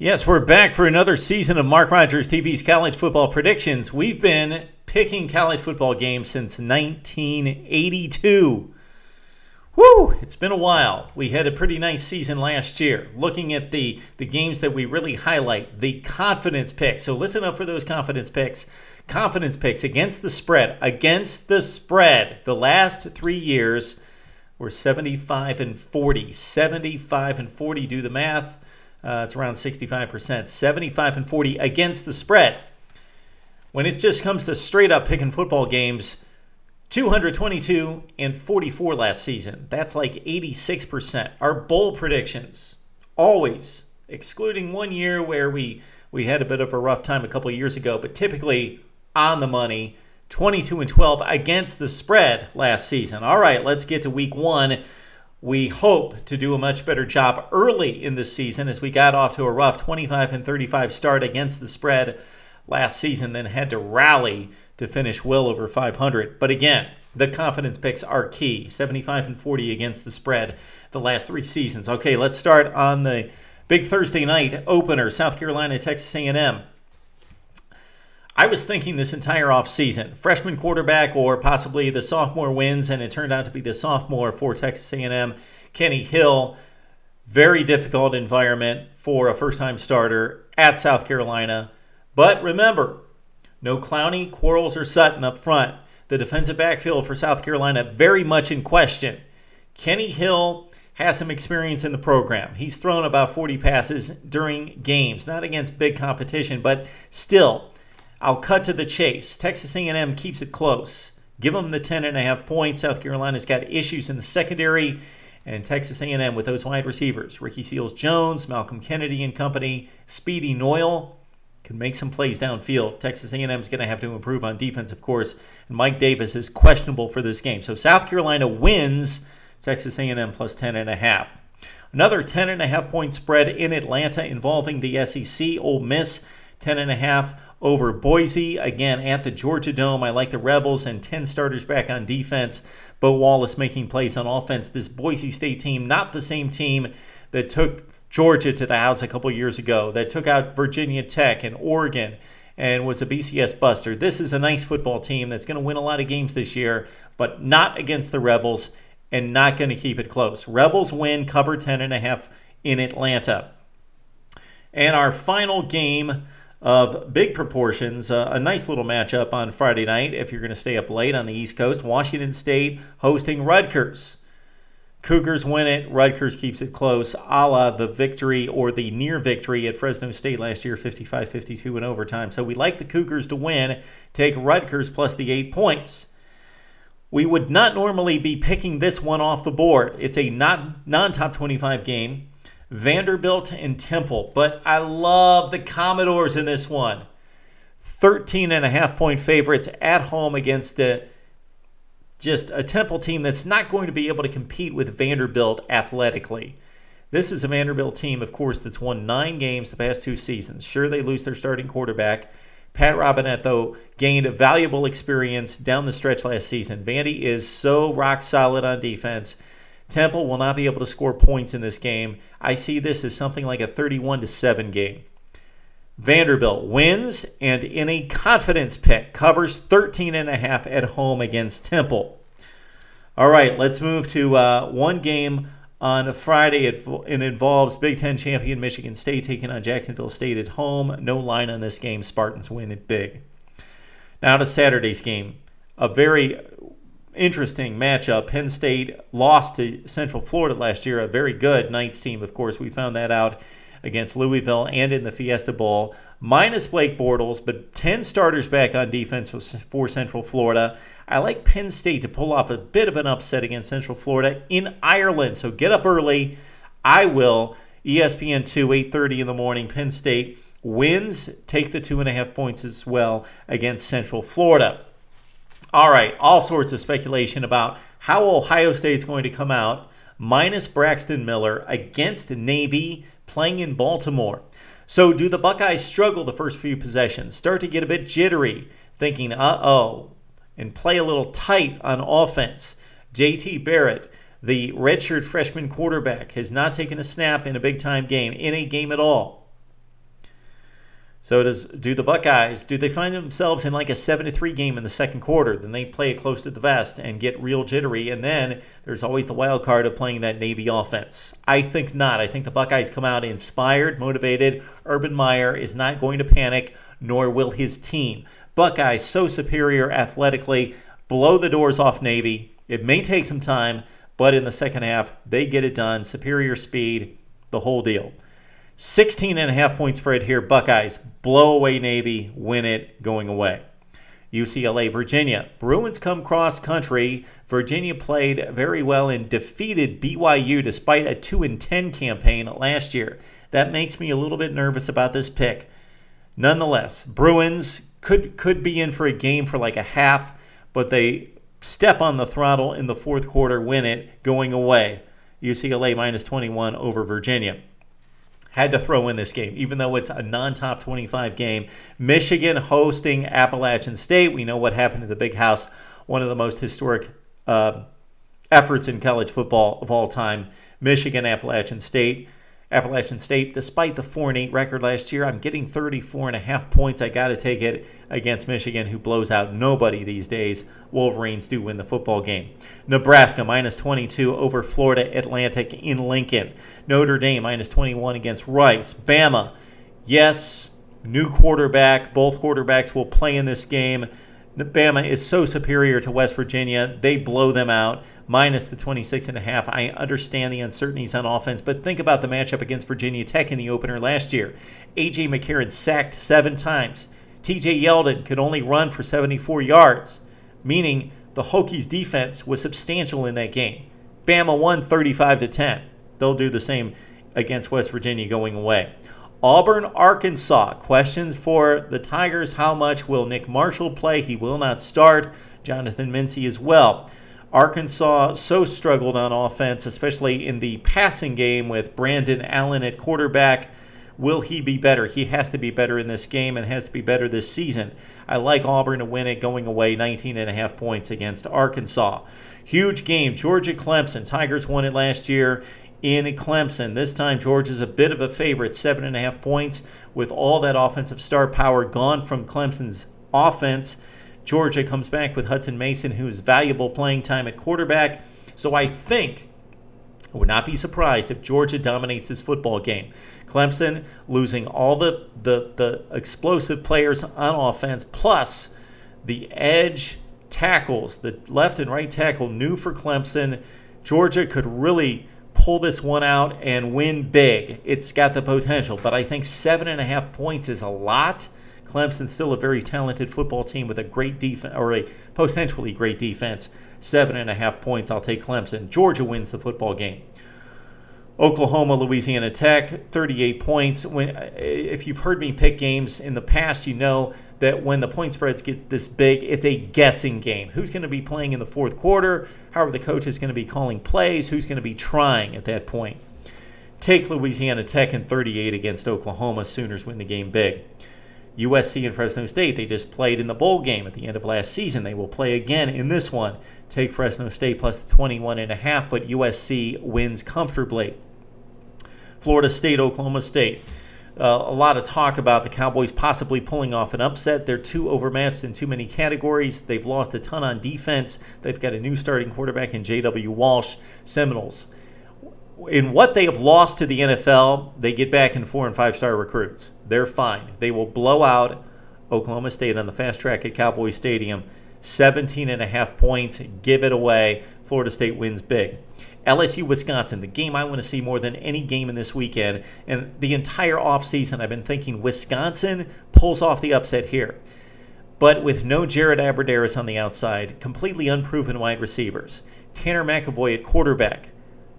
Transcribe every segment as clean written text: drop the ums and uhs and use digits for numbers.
Yes, we're back for another season of Mark Rogers TV's college football predictions. We've been picking college football games since 1982. Woo! It's been a while. We had a pretty nice season last year. Looking at the games that we really highlight, the confidence picks. So listen up for those confidence picks. Confidence picks against the spread. Against the spread. The last 3 years were 75 and 40. 75 and 40. Do the math. It's around 65%. 75 and 40 against the spread. When it just comes to straight up picking football games, 222 and 44 last season. That's like 86%. Our bowl predictions, always, excluding 1 year where we had a bit of a rough time a couple of years ago, but typically on the money, 22 and 12 against the spread last season. All right, let's get to week one. We hope to do a much better job early in the season as we got off to a rough 25 and 35 start against the spread last season, then had to rally to finish well over 500. But again, the confidence picks are key. 75 and 40 against the spread the last 3 seasons. Okay, let's start on the big Thursday night opener, South Carolina, Texas A&M. I was thinking this entire offseason, freshman quarterback or possibly the sophomore wins, and it turned out to be the sophomore for Texas A&M, Kenny Hill. Very difficult environment for a first-time starter at South Carolina. But remember, no Clowney, Quarles, or Sutton up front. The defensive backfield for South Carolina very much in question. Kenny Hill has some experience in the program. He's thrown about 40 passes during games, not against big competition, but still, I'll cut to the chase. Texas A&M keeps it close. Give them the 10.5 points. South Carolina's got issues in the secondary, and Texas A&M with those wide receivers, Ricky Seals-Jones, Malcolm Kennedy and company, Speedy Noyle, can make some plays downfield. Texas A&M is going to have to improve on defense, of course, and Mike Davis is questionable for this game. So South Carolina wins, Texas A&M plus 10.5. Another 10.5 point spread in Atlanta involving the SEC. Ole Miss 10.5 over Boise, again at the Georgia Dome. I like the Rebels and 10 starters back on defense. Bo Wallace making plays on offense. This Boise State team, not the same team that took Georgia to the house a couple years ago, that took out Virginia Tech and Oregon and was a BCS buster. This is a nice football team that's going to win a lot of games this year, but not against the Rebels and not going to keep it close. Rebels win, cover 10.5 in Atlanta. And our final game of big proportions, a nice little matchup on Friday night if you're going to stay up late on the East Coast. Washington State hosting Rutgers. Cougars win it. Rutgers keeps it close, a la the victory or the near victory at Fresno State last year, 55-52 in overtime. So we like the Cougars to win. Take Rutgers plus the 8 points. We would not normally be picking this one off the board. It's a non-top 25 game. Vanderbilt and Temple, but I love the Commodores in this one. 13.5 point favorites at home against just a Temple team that's not going to be able to compete with Vanderbilt athletically. This is a Vanderbilt team, of course, that's won 9 games the past 2 seasons. Sure, they lose their starting quarterback. Pat Robinette, though, gained a valuable experience down the stretch last season. Vandy is so rock solid on defense. Temple will not be able to score points in this game. I see this as something like a 31-7 game. Vanderbilt wins, and in a confidence pick, covers 13.5 at home against Temple. All right, let's move to one game on a Friday. It involves Big Ten champion Michigan State taking on Jacksonville State at home. No line on this game. Spartans win it big. Now to Saturday's game. A very interesting matchup. Penn State lost to Central Florida last year, a very good Knights team, of course. We found that out against Louisville and in the Fiesta Bowl. Minus Blake Bortles, but 10 starters back on defense for Central Florida. I like Penn State to pull off a bit of an upset against Central Florida in Ireland. So get up early. I will. ESPN 2, 8:30 in the morning. Penn State wins. Take the 2.5 points as well against Central Florida. All right, all sorts of speculation about how Ohio State's going to come out, minus Braxton Miller, against Navy, playing in Baltimore. So do the Buckeyes struggle the first few possessions, start to get a bit jittery, thinking, uh-oh, and play a little tight on offense? J.T. Barrett, the redshirt freshman quarterback, has not taken a snap in a big-time game, in a game at all. So do the Buckeyes. Do they find themselves in like a 7-3 game in the second quarter? Then they play it close to the vest and get real jittery. And then there's always the wild card of playing that Navy offense. I think not. I think the Buckeyes come out inspired, motivated. Urban Meyer is not going to panic, nor will his team. Buckeyes so superior athletically, blow the doors off Navy. It may take some time, but in the second half, they get it done. Superior speed, the whole deal. 16.5 point spread here. Buckeyes blow away Navy, win it, going away. UCLA, Virginia. Bruins come cross country. Virginia played very well and defeated BYU despite a 2-10 campaign last year. That makes me a little bit nervous about this pick. Nonetheless, Bruins could be in for a game for like a half, but they step on the throttle in the fourth quarter, win it, going away. UCLA minus 21 over Virginia. Had to throw in this game, even though it's a non-top 25 game. Michigan hosting Appalachian State. We know what happened to the Big House, one of the most historic efforts in college football of all time. Michigan, Appalachian State. Appalachian State, despite the 4-8 record last year, I'm getting 34.5 points. I got to take it against Michigan, who blows out nobody these days. Wolverines do win the football game. Nebraska minus 22 over Florida Atlantic in Lincoln. Notre Dame minus 21 against Rice. Bama, yes, new quarterback. Both quarterbacks will play in this game. Bama is so superior to West Virginia. They blow them out. Minus the 26.5. I understand the uncertainties on offense, but think about the matchup against Virginia Tech in the opener last year. A.J. McCarron sacked 7 times. T.J. Yeldon could only run for 74 yards, meaning the Hokies' defense was substantial in that game. Bama won 35-10. They'll do the same against West Virginia going away. Auburn, Arkansas. Questions for the Tigers. How much will Nick Marshall play? He will not start. Jonathan Mincy as well. Arkansas so struggled on offense, especially in the passing game with Brandon Allen at quarterback. Will he be better? He has to be better in this game and has to be better this season. I like Auburn to win it, going away 19.5 points against Arkansas. Huge game, Georgia-Clemson. Tigers won it last year in Clemson. This time, Georgia's a bit of a favorite, 7.5 points, with all that offensive star power gone from Clemson's offense. Georgia comes back with Hudson Mason, who's valuable playing time at quarterback. So I think I would not be surprised if Georgia dominates this football game. Clemson losing all the explosive players on offense, plus the edge tackles, the left and right tackle new for Clemson. Georgia could really pull this one out and win big. It's got the potential, but I think 7.5 points is a lot. Clemson's still a very talented football team with a great defense, or a potentially great defense. 7.5 points, I'll take Clemson. Georgia wins the football game. Oklahoma, Louisiana Tech, 38 points. If you've heard me pick games in the past, you know that when the point spreads get this big, it's a guessing game. Who's going to be playing in the fourth quarter? How are the coaches going to be calling plays? Who's going to be trying at that point? Take Louisiana Tech in 38 against Oklahoma. Sooners win the game big. USC and Fresno State, they just played in the bowl game at the end of last season. They will play again in this one. Take Fresno State plus 21.5, but USC wins comfortably. Florida State, Oklahoma State. A lot of talk about the Cowboys possibly pulling off an upset. They're too overmatched in too many categories. They've lost a ton on defense. They've got a new starting quarterback in J.W. Walsh. Seminoles, in what they have lost to the NFL, they get back in 4- and 5-star recruits. They're fine. They will blow out Oklahoma State on the fast track at Cowboy Stadium. 17.5 points. Give it away. Florida State wins big. LSU-Wisconsin, the game I want to see more than any game in this weekend. And the entire offseason, I've been thinking Wisconsin pulls off the upset here. But with no Jared Abbrederis on the outside, completely unproven wide receivers, Tanner McAvoy at quarterback.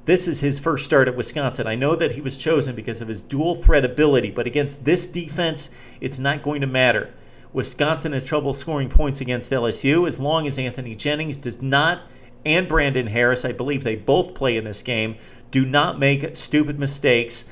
This is his first start at Wisconsin. I know that he was chosen because of his dual threat ability, but against this defense, it's not going to matter. Wisconsin has trouble scoring points against LSU as long as Anthony Jennings does not, and Brandon Harris, I believe they both play in this game, do not make stupid mistakes.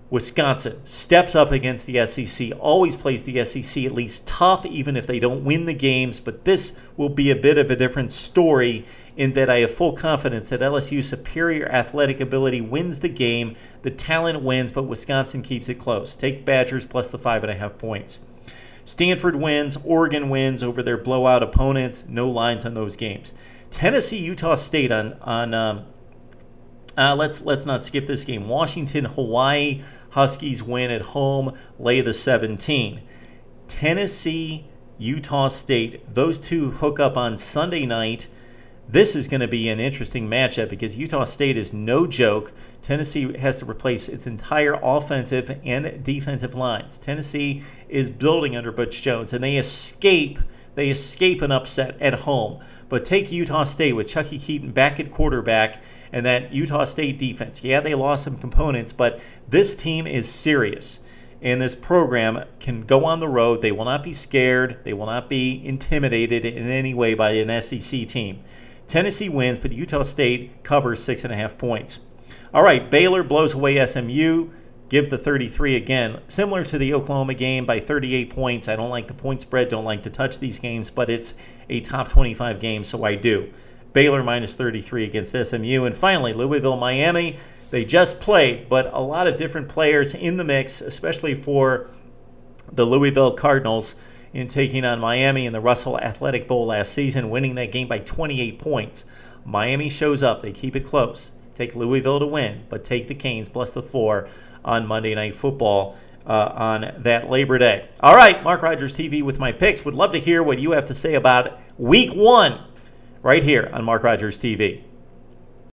Wisconsin steps up against the SEC, always plays the SEC at least tough, even if they don't win the games, but this will be a bit of a different story in that I have full confidence that LSU's superior athletic ability wins the game. The talent wins, but Wisconsin keeps it close. Take Badgers plus the 5.5 points. Stanford wins. Oregon wins over their blowout opponents. No lines on those games. Tennessee, Utah State let's not skip this game. Washington, Hawaii. Huskies win at home. Lay the 17. Tennessee, Utah State. Those two hook up on Sunday night. This is going to be an interesting matchup because Utah State is no joke. Tennessee has to replace its entire offensive and defensive lines. Tennessee is building under Butch Jones, and they escape an upset at home. But take Utah State with Chucky Keaton back at quarterback and that Utah State defense. Yeah, they lost some components, but this team is serious. And this program can go on the road. They will not be scared. They will not be intimidated in any way by an SEC team. Tennessee wins, but Utah State covers 6.5 points. All right, Baylor blows away SMU. Give the 33 again. Similar to the Oklahoma game by 38 points. I don't like the point spread. Don't like to touch these games, but it's a top 25 game, so I do. Baylor minus 33 against SMU. And finally, Louisville, Miami. They just played, but a lot of different players in the mix, especially for the Louisville Cardinals in taking on Miami in the Russell Athletic Bowl last season, winning that game by 28 points. Miami shows up. They keep it close. Take Louisville to win, but take the Canes plus the 4 on Monday Night Football on that Labor Day. All right, Mark Rogers TV with my picks. Would love to hear what you have to say about Week 1 right here on Mark Rogers TV.